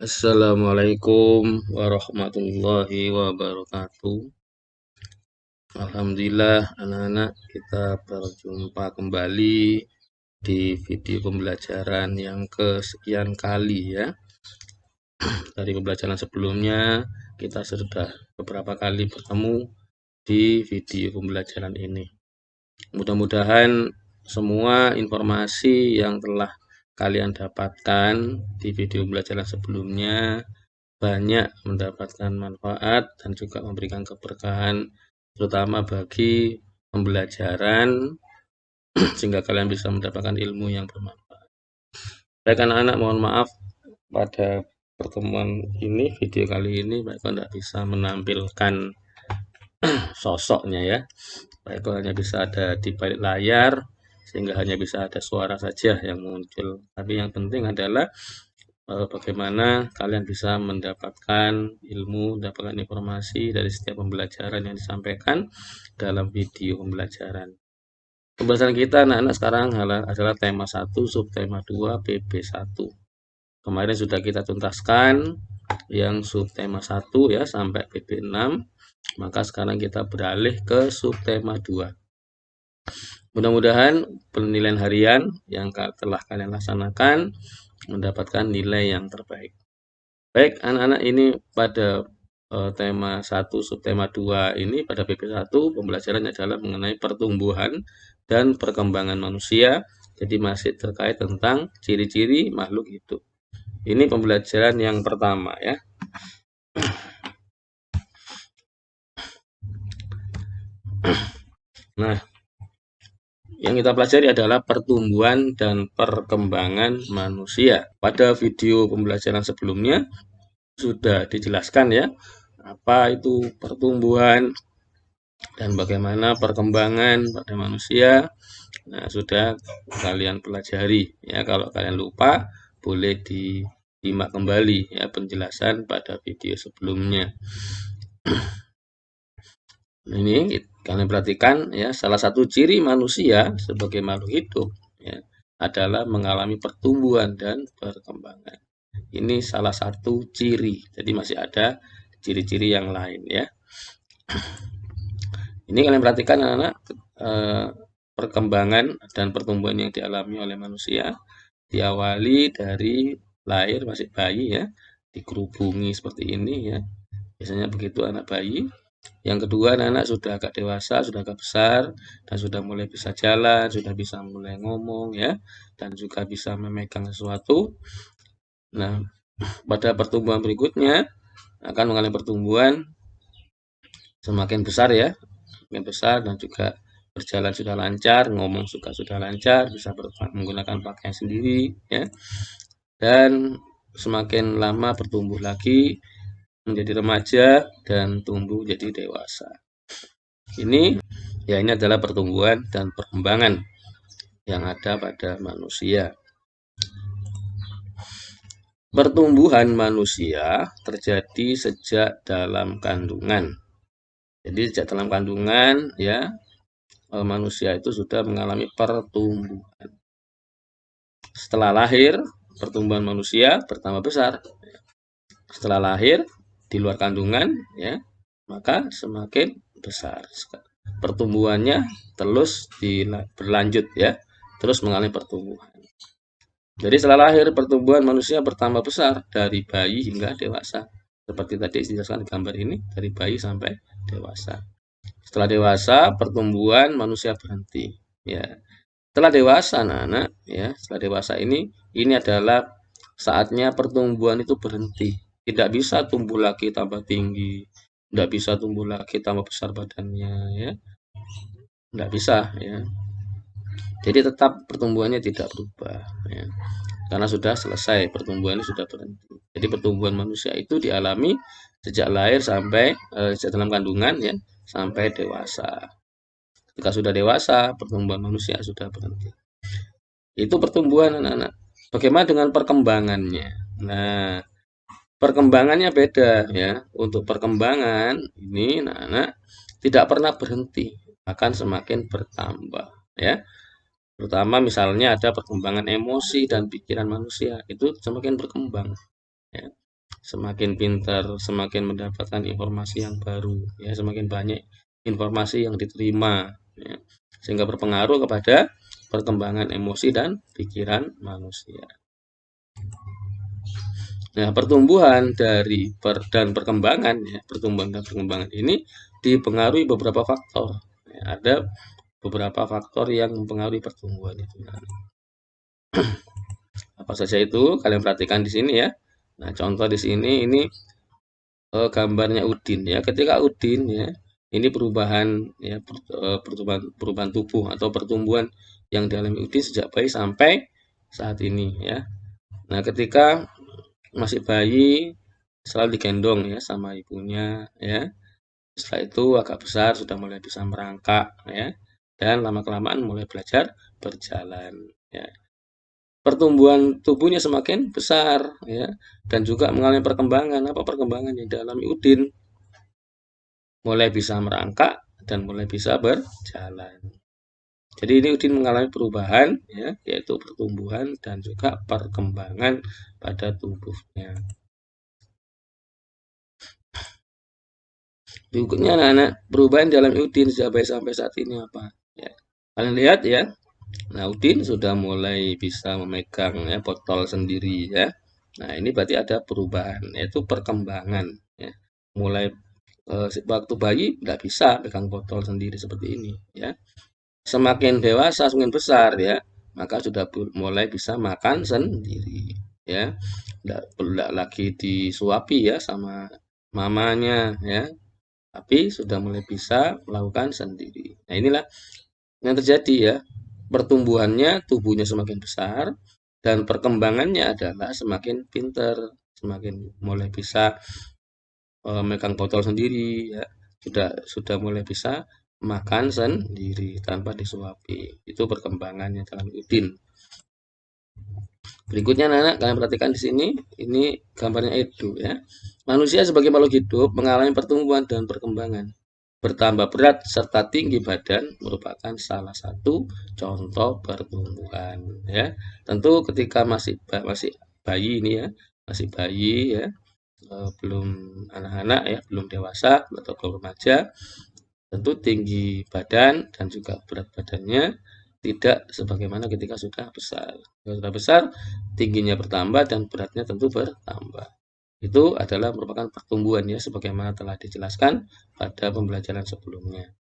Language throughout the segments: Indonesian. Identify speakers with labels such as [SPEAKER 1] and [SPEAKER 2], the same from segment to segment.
[SPEAKER 1] Assalamualaikum warahmatullahi wabarakatuh. Alhamdulillah anak-anak kita berjumpa kembali di video pembelajaran yang kesekian kali ya. Dari pembelajaran sebelumnya kita sudah beberapa kali bertemu di video pembelajaran ini. Mudah-mudahan semua informasi yang telah kalian dapatkan di video pembelajaran sebelumnya banyak mendapatkan manfaat dan juga memberikan keberkahan terutama bagi pembelajaran sehingga kalian bisa mendapatkan ilmu yang bermanfaat. Baik anak-anak, mohon maaf pada pertemuan ini, video kali ini Pak Eko tidak bisa menampilkan sosoknya ya. Pak Eko hanya bisa ada di balik layar sehingga hanya bisa ada suara saja yang muncul. Tapi yang penting adalah bagaimana kalian bisa mendapatkan ilmu, mendapatkan informasi dari setiap pembelajaran yang disampaikan dalam video pembelajaran. Pembahasan kita anak-anak sekarang adalah tema 1, subtema 2, PP1. Kemarin sudah kita tuntaskan yang subtema 1 ya sampai PP6. Maka sekarang kita beralih ke subtema 2. Mudah-mudahan penilaian harian yang telah kalian laksanakan mendapatkan nilai yang terbaik. Baik anak-anak, ini pada tema 1 subtema 2 ini pada PP1 pembelajarannya adalah mengenai pertumbuhan dan perkembangan manusia. Jadi masih terkait tentang ciri-ciri makhluk hidup. Ini pembelajaran yang pertama ya. Nah, yang kita pelajari adalah pertumbuhan dan perkembangan manusia. Pada video pembelajaran sebelumnya sudah dijelaskan ya, apa itu pertumbuhan dan bagaimana perkembangan pada manusia. Nah, sudah kalian pelajari ya. Kalau kalian lupa, boleh disimak kembali ya penjelasan pada video sebelumnya. Ini kalian perhatikan ya, salah satu ciri manusia sebagai makhluk hidup ya, adalah mengalami pertumbuhan dan perkembangan. Ini salah satu ciri. Jadi masih ada ciri-ciri yang lain ya. Ini kalian perhatikan anak-anak, perkembangan dan pertumbuhan yang dialami oleh manusia diawali dari lahir masih bayi ya, dikerubungi seperti ini ya. Biasanya begitu anak bayi. Yang kedua, anak-anak sudah agak dewasa, sudah agak besar, dan sudah mulai bisa jalan, sudah bisa mulai ngomong ya, dan juga bisa memegang sesuatu. Nah, pada pertumbuhan berikutnya akan mengalami pertumbuhan semakin besar ya, semakin besar dan juga berjalan sudah lancar, ngomong juga sudah lancar, bisa menggunakan pakaian sendiri ya. Dan semakin lama bertumbuh lagi menjadi remaja dan tumbuh jadi dewasa. Ini adalah pertumbuhan dan perkembangan yang ada pada manusia. Pertumbuhan manusia terjadi sejak dalam kandungan. Jadi sejak dalam kandungan ya, manusia itu sudah mengalami pertumbuhan. Setelah lahir, pertumbuhan manusia bertambah besar. Setelah lahir di luar kandungan ya, maka semakin besar. Pertumbuhannya terus berlanjut ya, terus mengalami pertumbuhan. Jadi setelah lahir pertumbuhan manusia bertambah besar dari bayi hingga dewasa. Seperti tadi dijelaskan di gambar ini, dari bayi sampai dewasa. Setelah dewasa pertumbuhan manusia berhenti ya. Setelah dewasa anak-anak ya, setelah dewasa ini adalah saatnya pertumbuhan itu berhenti. Tidak bisa tumbuh lagi tambah tinggi, tidak bisa tumbuh lagi tambah besar badannya ya. Tidak bisa ya. Jadi tetap pertumbuhannya tidak berubah ya. Karena sudah selesai, pertumbuhannya sudah berhenti. Jadi pertumbuhan manusia itu dialami sejak lahir sampai sejak dalam kandungan ya, sampai dewasa. Ketika sudah dewasa, pertumbuhan manusia sudah berhenti. Itu pertumbuhan anak-anak. Bagaimana dengan perkembangannya? Nah, perkembangannya beda ya. Untuk perkembangan ini anak-anak tidak pernah berhenti, akan semakin bertambah ya. Terutama misalnya ada perkembangan emosi dan pikiran manusia, itu semakin berkembang ya. semakin pintar, semakin mendapatkan informasi yang baru, ya, semakin banyak informasi yang diterima, ya, sehingga berpengaruh kepada perkembangan emosi dan pikiran manusia. Nah, pertumbuhan dan perkembangan, ya, pertumbuhan dan perkembangan ini dipengaruhi beberapa faktor. Ya, ada beberapa faktor yang mempengaruhi pertumbuhan itu. Nah, apa saja itu? Kalian perhatikan di sini ya. Nah, contoh di sini ini gambarnya Udin ya. Ketika Udin ya, ini perubahan ya perubahan tubuh atau pertumbuhan yang dialami Udin sejak bayi sampai saat ini ya. Nah, ketika masih bayi selalu digendong ya sama ibunya ya. Setelah itu agak besar sudah mulai bisa merangkak ya. Dan lama-kelamaan mulai belajar berjalan ya. Pertumbuhan tubuhnya semakin besar ya, dan juga mengalami perkembangan. Apa perkembangan yang dialami Udin? Mulai bisa merangkak dan mulai bisa berjalan. Jadi ini Udin mengalami perubahan ya, yaitu pertumbuhan dan juga perkembangan pada tubuhnya. Berikutnya anak-anak, perubahan dalam Udin sejak bayi sampai saat ini apa? Ya. Kalian lihat ya. Nah, Udin sudah mulai bisa memegang ya botol sendiri ya. Nah, ini berarti ada perubahan, yaitu perkembangan ya. Mulai waktu bayi tidak bisa pegang botol sendiri seperti ini ya. Semakin dewasa, semakin besar ya, maka sudah mulai bisa makan sendiri ya. Tidak lagi disuapi ya sama mamanya ya, tapi sudah mulai bisa melakukan sendiri. Nah, inilah yang terjadi ya. Pertumbuhannya, tubuhnya semakin besar, dan perkembangannya adalah semakin pinter, semakin mulai bisa megang botol sendiri, ya. Sudah mulai bisa makan sendiri tanpa disuapi. Itu perkembangannya dalam Udin. Berikutnya anak-anak kalian perhatikan di sini, ini gambarnya Edu ya. Manusia sebagai makhluk hidup mengalami pertumbuhan dan perkembangan. Bertambah berat serta tinggi badan merupakan salah satu contoh pertumbuhan ya. Tentu ketika masih bayi ini ya, masih bayi ya, belum anak-anak ya, belum dewasa atau belum remaja, tentu tinggi badan dan juga berat badannya tidak sebagaimana ketika sudah besar. Ketika sudah besar, tingginya bertambah dan beratnya tentu bertambah. Itu adalah merupakan pertumbuhan ya, sebagaimana telah dijelaskan pada pembelajaran sebelumnya.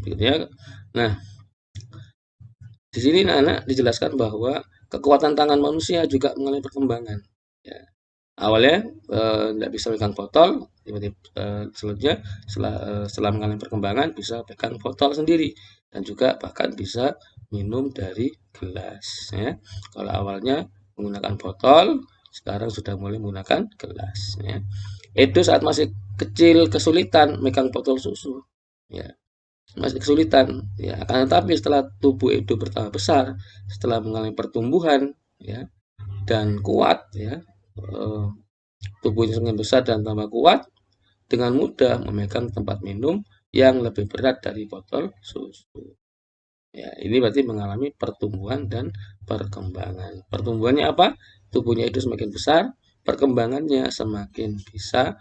[SPEAKER 1] Gitu ya. Nah, di sini anak dijelaskan bahwa kekuatan tangan manusia juga mengalami perkembangan. Ya. Awalnya tidak bisa pegang botol, tiba-tiba selanjutnya setelah mengalami perkembangan bisa pegang botol sendiri dan juga bahkan bisa minum dari gelas. Ya. Kalau awalnya menggunakan botol, sekarang sudah mulai menggunakan gelas. Ya. Itu saat masih kecil kesulitan megang botol susu. Ya, masih kesulitan ya, akan tetapi setelah tubuh itu bertambah besar, setelah mengalami pertumbuhan ya dan kuat ya, tubuhnya semakin besar dan tambah kuat, dengan mudah memegang tempat minum yang lebih berat dari botol susu. Ya, ini berarti mengalami pertumbuhan dan perkembangan. Pertumbuhannya apa? Tubuhnya itu semakin besar, perkembangannya semakin bisa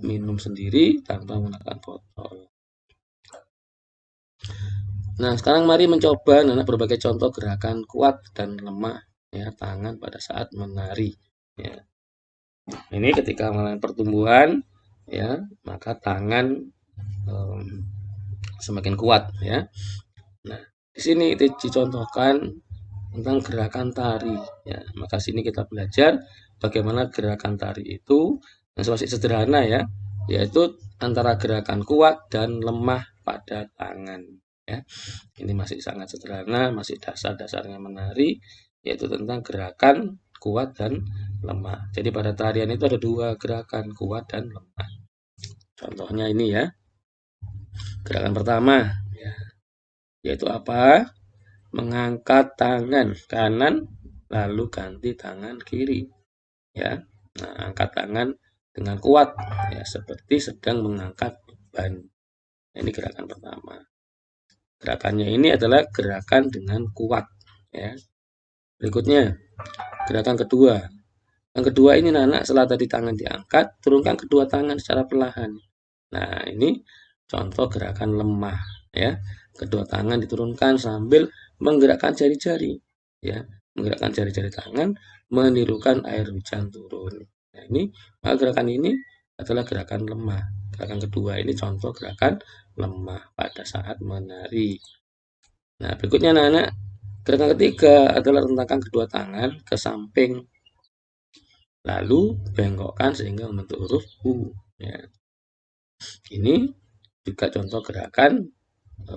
[SPEAKER 1] minum sendiri tanpa menggunakan botol. Nah, sekarang mari mencoba berbagai contoh gerakan kuat dan lemah ya tangan pada saat menari. Ya. Ini ketika mengalami pertumbuhan ya, maka tangan um, semakin kuat ya. Nah, di sini dicontohkan tentang gerakan tari ya. Maka sini kita belajar bagaimana gerakan tari itu yang masih sederhana ya, yaitu antara gerakan kuat dan lemah pada tangan ya. Ini masih sangat sederhana, masih dasar-dasarnya menari, yaitu tentang gerakan kuat dan lemah. Jadi pada tarian itu ada dua gerakan, kuat dan lemah. Contohnya ini ya. Gerakan pertama ya, yaitu apa? Mengangkat tangan kanan lalu ganti tangan kiri ya. Nah, angkat tangan dengan kuat ya, seperti sedang mengangkat beban. Ini gerakan pertama. Gerakannya ini adalah gerakan dengan kuat ya. Berikutnya, gerakan kedua. Yang kedua ini anak setelah tadi tangan diangkat, turunkan kedua tangan secara perlahan. Nah, ini contoh gerakan lemah ya. Kedua tangan diturunkan sambil menggerakkan jari-jari ya, menggerakkan jari-jari tangan menirukan air hujan turun. Nah, ini gerakan ini adalah gerakan lemah. Gerakan kedua ini contoh gerakan lemah pada saat menari. Nah, berikutnya anak-anak, gerakan ketiga adalah rentangkan kedua tangan ke samping, lalu bengkokkan sehingga membentuk huruf U. Ya. Ini juga contoh gerakan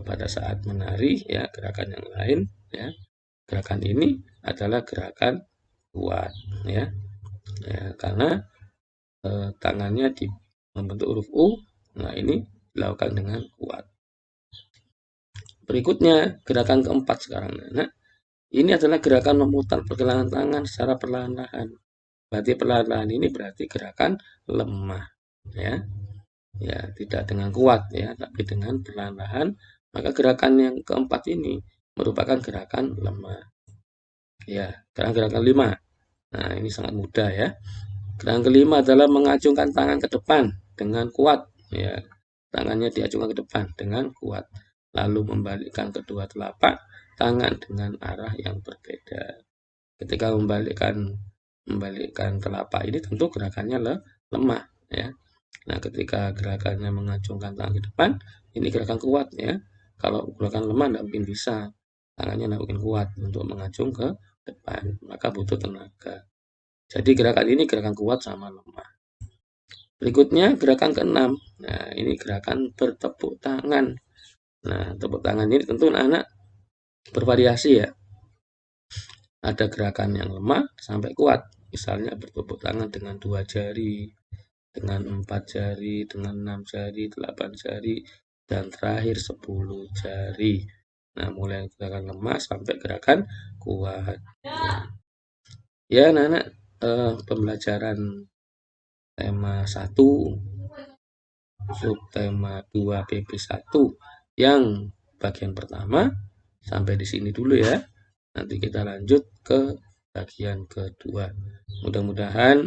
[SPEAKER 1] pada saat menari, ya, gerakan yang lain. Ya. Gerakan ini adalah gerakan kuat, ya, ya karena tangannya di membentuk huruf U. Nah, ini dilakukan dengan kuat. Berikutnya, gerakan keempat sekarang. Nah, ini adalah gerakan memutar pergelangan tangan secara perlahan-lahan. Berarti perlahan-lahan ini berarti gerakan lemah, ya. Ya, tidak dengan kuat ya, tapi dengan perlahan-lahan. Maka gerakan yang keempat ini merupakan gerakan lemah. Ya, gerakan kelima. Nah, ini sangat mudah ya. Gerakan kelima adalah mengacungkan tangan ke depan dengan kuat, ya. Tangannya diacungkan ke depan dengan kuat. Lalu membalikkan kedua telapak tangan dengan arah yang berbeda. Ketika membalikkan telapak ini tentu gerakannya lemah ya. Nah, ketika gerakannya mengacungkan tangan ke depan, ini gerakan kuat ya. Kalau gerakan lemah tidak mungkin bisa. Tangannya tidak mungkin kuat untuk mengacung ke depan, maka butuh tenaga. Jadi gerakan ini gerakan kuat sama lemah. Berikutnya gerakan keenam. Nah, ini gerakan bertepuk tangan. Nah, tepuk tangan ini tentu anak-anak bervariasi ya. Ada gerakan yang lemah sampai kuat. Misalnya bertepuk tangan dengan 2 jari, dengan 4 jari, dengan 6 jari, 8 jari, dan terakhir 10 jari. Nah, mulai gerakan lemah sampai gerakan kuat. Ya, anak-anak, pembelajaran tema 1, subtema 2 PP1 yang bagian pertama sampai di sini dulu ya. Nanti kita lanjut ke bagian kedua. Mudah-mudahan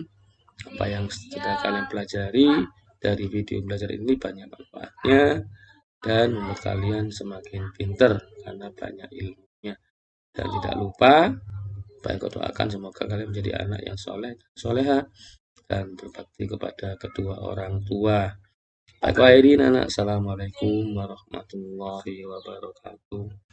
[SPEAKER 1] apa yang sudah kalian pelajari dari video belajar ini banyak manfaatnya dan membuat kalian semakin pinter karena banyak ilmunya. Dan tidak lupa, baik doakan semoga kalian menjadi anak yang soleh, soleha, dan berbakti kepada kedua orang tua. Baik, anak. Assalamualaikum warahmatullahi wabarakatuh.